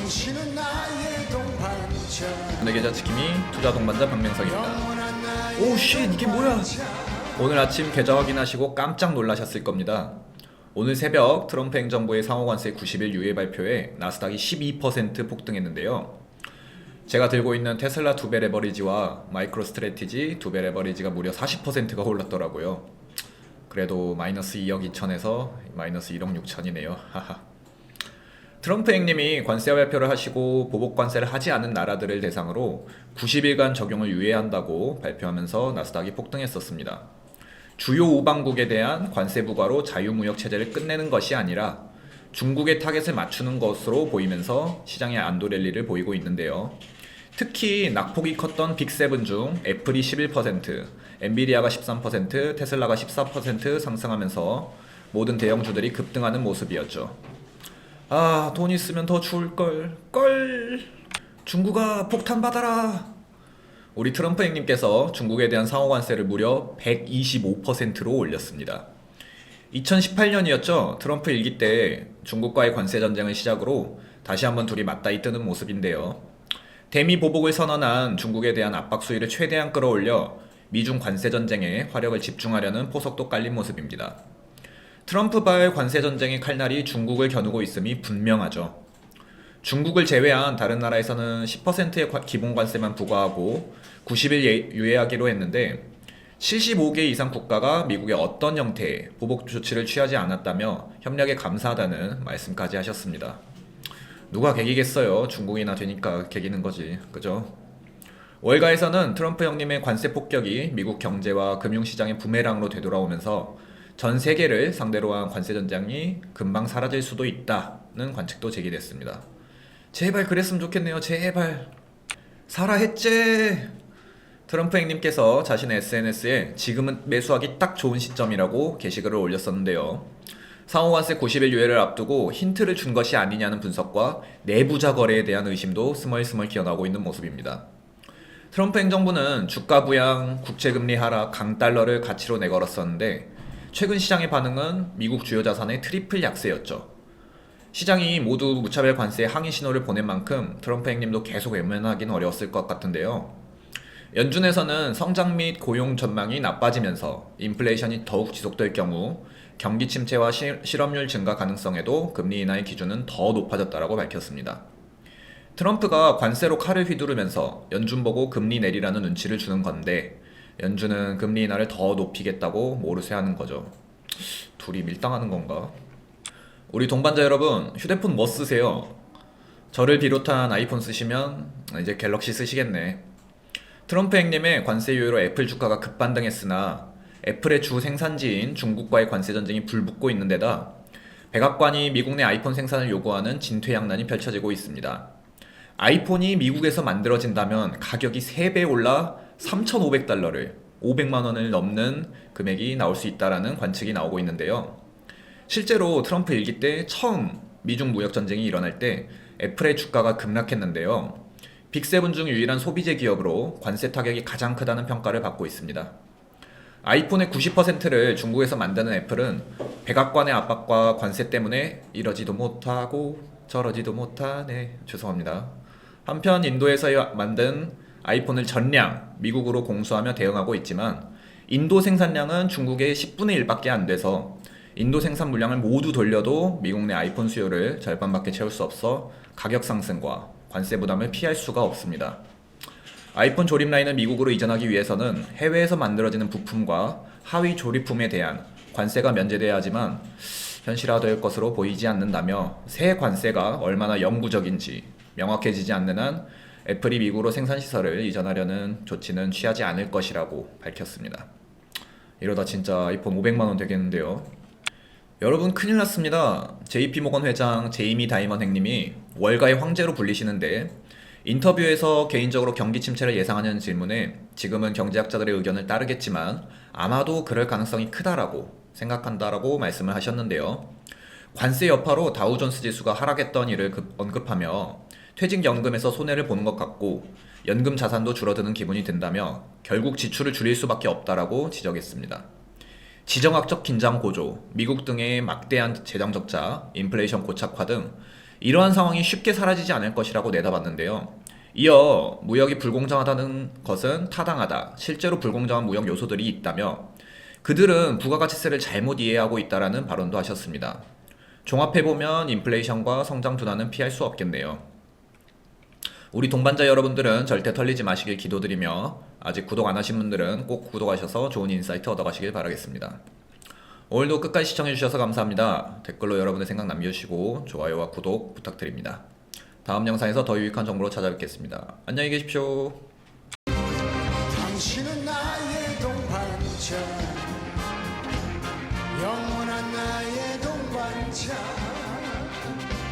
당신은 나의 동반자 오늘 계좌 지킴이 투자 동반자 박명석입니다. 오우 쉣 이게 뭐야? 오늘 아침 계좌 확인하시고 깜짝 놀라셨을 겁니다. 오늘 새벽 트럼프 행정부의 상호관세 90일 유예 발표에 나스닥이 12% 폭등했는데요. 제가 들고 있는 테슬라 2배 레버리지와 마이크로 스트래티지 2배 레버리지가 무려 40%가 올랐더라고요. 그래도 마이너스 2억 2천에서 마이너스 1억 6천이네요. 트럼프 행님이 관세 발표를 하시고 보복 관세를 하지 않은 나라들을 대상으로 90일간 적용을 유예한다고 발표하면서 나스닥이 폭등했었습니다. 주요 우방국에 대한 관세 부과로 자유무역 체제를 끝내는 것이 아니라 중국의 타겟을 맞추는 것으로 보이면서 시장의 안도 랠리를 보이고 있는데요. 특히 낙폭이 컸던 빅7 중 애플이 11%, 엔비디아가 13%, 테슬라가 14% 상승하면서 모든 대형주들이 급등하는 모습이었죠. 아, 돈 있으면 더 좋을걸. 중국아, 폭탄 받아라. 우리 트럼프 행님께서 중국에 대한 상호관세를 무려 125%로 올렸습니다. 2018년이었죠. 트럼프 일기 때 중국과의 관세 전쟁을 시작으로 다시 한번 둘이 맞다이 뜨는 모습인데요. 대미 보복을 선언한 중국에 대한 압박 수위를 최대한 끌어올려 미중 관세 전쟁에 화력을 집중하려는 포석도 깔린 모습입니다. 트럼프발 관세 전쟁의 칼날이 중국을 겨누고 있음이 분명하죠. 중국을 제외한 다른 나라에서는 10%의 기본 관세만 부과하고 90일 유예하기로 했는데 75개 이상 국가가 미국의 어떤 형태의 보복 조치를 취하지 않았다며 협력에 감사하다는 말씀까지 하셨습니다. 누가 개기겠어요. 중국이나 되니까 개기는 거지. 그죠? 월가에서는 트럼프 형님의 관세 폭격이 미국 경제와 금융시장의 부메랑으로 되돌아오면서 전 세계를 상대로 한 관세 전쟁이 금방 사라질 수도 있다는 관측도 제기됐습니다. 제발 그랬으면 좋겠네요. 제발. 살아했제. 트럼프 행님께서 자신의 SNS에 지금은 매수하기 딱 좋은 시점이라고 게시글을 올렸었는데요. 상호관세 90일 유예를 앞두고 힌트를 준 것이 아니냐는 분석과 내부자 거래에 대한 의심도 스멀스멀 기어나오고 있는 모습입니다. 트럼프 행정부는 주가 부양, 국채금리 하락, 강달러를 가치로 내걸었었는데 최근 시장의 반응은 미국 주요 자산의 트리플 약세였죠. 시장이 모두 무차별 관세에 항의 신호를 보낸 만큼 트럼프 행님도 계속 외면하기는 어려웠을 것 같은데요. 연준에서는 성장 및 고용 전망이 나빠지면서 인플레이션이 더욱 지속될 경우 경기 침체와 실업률 증가 가능성에도 금리 인하의 기준은 더 높아졌다고 밝혔습니다. 트럼프가 관세로 칼을 휘두르면서 연준 보고 금리 내리라는 눈치를 주는 건데 연준은 금리 인하를 더 높이겠다고 모르쇠하는 거죠. 둘이 밀당하는 건가? 우리 동반자 여러분, 휴대폰 뭐 쓰세요? 저를 비롯한 아이폰 쓰시면 이제 갤럭시 쓰시겠네. 트럼프 행님의 관세 유예로 애플 주가가 급반등했으나 애플의 주 생산지인 중국과의 관세 전쟁이 불붙고 있는 데다 백악관이 미국 내 아이폰 생산을 요구하는 진퇴양난이 펼쳐지고 있습니다. 아이폰이 미국에서 만들어진다면 가격이 3배 올라 3,500달러를 500만 원을 넘는 금액이 나올 수 있다라는 관측이 나오고 있는데요. 실제로 트럼프 일기 때 처음 미중 무역 전쟁이 일어날 때 애플의 주가가 급락했는데요. 빅7 중 유일한 소비재 기업으로 관세 타격이 가장 크다는 평가를 받고 있습니다. 아이폰의 90%를 중국에서 만드는 애플은 백악관의 압박과 관세 때문에 이러지도 못하고 저러지도 못하네. 죄송합니다. 한편 인도에서 만든 아이폰을 전량 미국으로 공수하며 대응하고 있지만 인도 생산량은 중국의 10분의 1밖에 안 돼서 인도 생산 물량을 모두 돌려도 미국 내 아이폰 수요를 절반밖에 채울 수 없어 가격 상승과 관세 부담을 피할 수가 없습니다. 아이폰 조립 라인을 미국으로 이전하기 위해서는 해외에서 만들어지는 부품과 하위 조립품에 대한 관세가 면제돼야 하지만 현실화될 것으로 보이지 않는다며 새 관세가 얼마나 영구적인지 명확해지지 않는 한 애플이 미국으로 생산시설을 이전하려는 조치는 취하지 않을 것이라고 밝혔습니다. 이러다 진짜 아이폰 500만원 되겠는데요. 여러분 큰일 났습니다. JP모건 회장 제이미 다이먼 행님이 월가의 황제로 불리시는데 인터뷰에서 개인적으로 경기 침체를 예상하는 질문에 지금은 경제학자들의 의견을 따르겠지만 아마도 그럴 가능성이 크다라고 생각한다라고 말씀을 하셨는데요. 관세 여파로 다우존스 지수가 하락했던 일을 언급하며 퇴직연금에서 손해를 보는 것 같고 연금 자산도 줄어드는 기분이 든다며 결국 지출을 줄일 수밖에 없다라고 지적했습니다. 지정학적 긴장 고조, 미국 등의 막대한 재정 적자, 인플레이션 고착화 등 이러한 상황이 쉽게 사라지지 않을 것이라고 내다봤는데요. 이어 무역이 불공정하다는 것은 타당하다. 실제로 불공정한 무역 요소들이 있다며 그들은 부가가치세를 잘못 이해하고 있다라는 발언도 하셨습니다. 종합해보면 인플레이션과 성장 둔화는 피할 수 없겠네요. 우리 동반자 여러분들은 절대 털리지 마시길 기도드리며 아직 구독 안 하신 분들은 꼭 구독하셔서 좋은 인사이트 얻어가시길 바라겠습니다. 오늘도 끝까지 시청해주셔서 감사합니다. 댓글로 여러분의 생각 남겨주시고 좋아요와 구독 부탁드립니다. 다음 영상에서 더 유익한 정보로 찾아뵙겠습니다. 안녕히 계십시오.